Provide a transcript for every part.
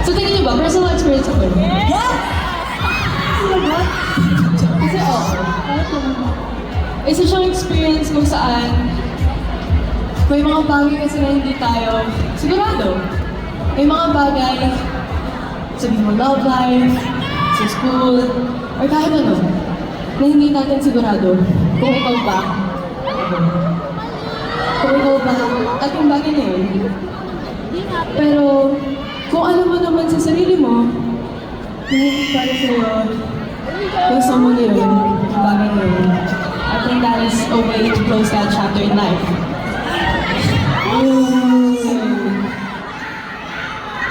So tingin niyo ba, personal experience ako yun? Yeah! Kasi isa siyang experience kung saan may mga bagay kasi na hindi tayo sigurado. May mga bagay, sabihin mo love life, sa school, or kahit ano, na hindi natin sigurado kung ikaw ba. Kung ikaw ba, at yung bagay na yun. Pero, kung alam mo naman sa sarili mo, na hindi para sa'yo, gusto mo na yun, yung bagay na yun. I think that is a way to close that chapter in life.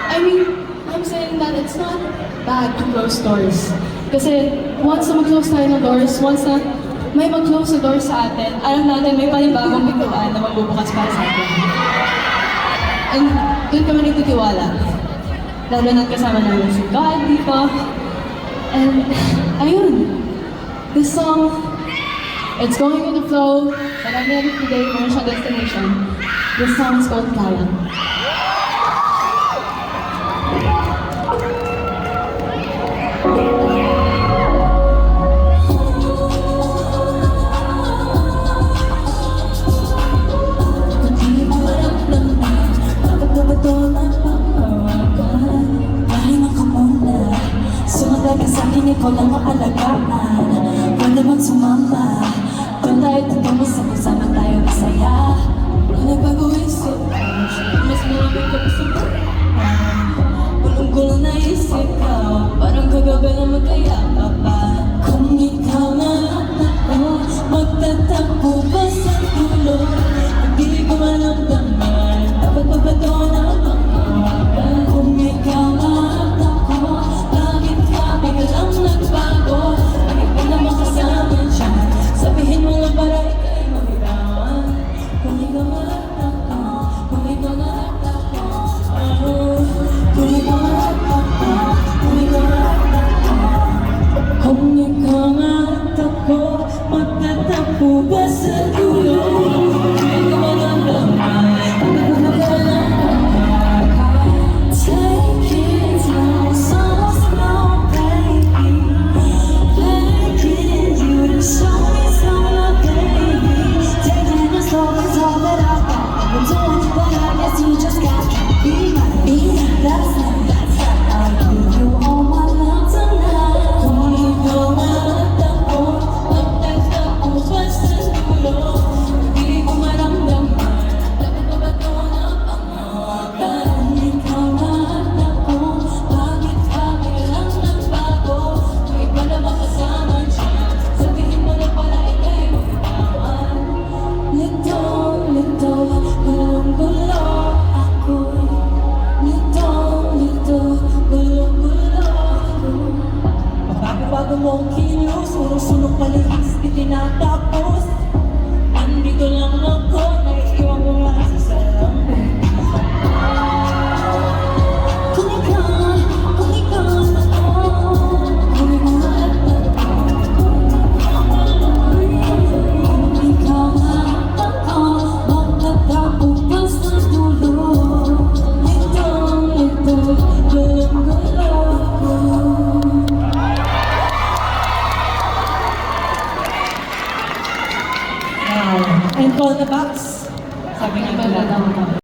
I mean, I'm saying that it's not bad to close doors. Kasi once na mag-close tayo ng doors, once na may mag-close na doors sa atin, alam natin may panibagong bituan na magbubukas para sa atin. And doon kami nagtitiwala. Lalo na't kasama namin si God dito. And ayun, this song, it's going with the flow, but I'm ready today, meron siyang destination. This song is called Kaya. Ikaw lang ang alagaan, wala bang sumama. Kung tayo tutong sama tayo masaya. Nagbago isip, mas marami ka pa sa buhay. Gulong-gulong na isip ka, parang kagabi na magkaya ka pa. Kung ikaw na ako, magtatakbo ba sa dulo? Hindi ko malamdaman, dapat ba ba ito na pangawagan? Kung ikaw na ako, bakit ka biglang nagbago? Bakit ka naman kasama dyan? Sabihin mo lang para ika'y mabitawan. Kung ikaw na ako, kung ikaw na ako, kung ikaw na ako, kung ikaw na ako, kung ikaw na ako, magtatakbo ba sa dulo? Hindi ko malamdaman, bakit ba ka na pangawagan? Take it slow, so slow, baby. Begging you to show me some love, baby. Taking it slow is all that I got. I'm doing it, but I guess you just got to be my baby. That's it. I'll give you all my love tonight. Kung ikaw na ako, magtatakbo ba sa dulo? Hindi ko maramdaman, dapat ba ba ito na pangawagan? Kung ikaw na ako, bakit ka biglang nagbago? May iba na ba kasama dyan? Sabihin mo na para ika'y mabitawan. Lito, lito, gulong-gulo ako'y. Lito, lito, gulong-gulo ako. Bago-bago mo ang kilos, sunok-sunok palihis, itinata.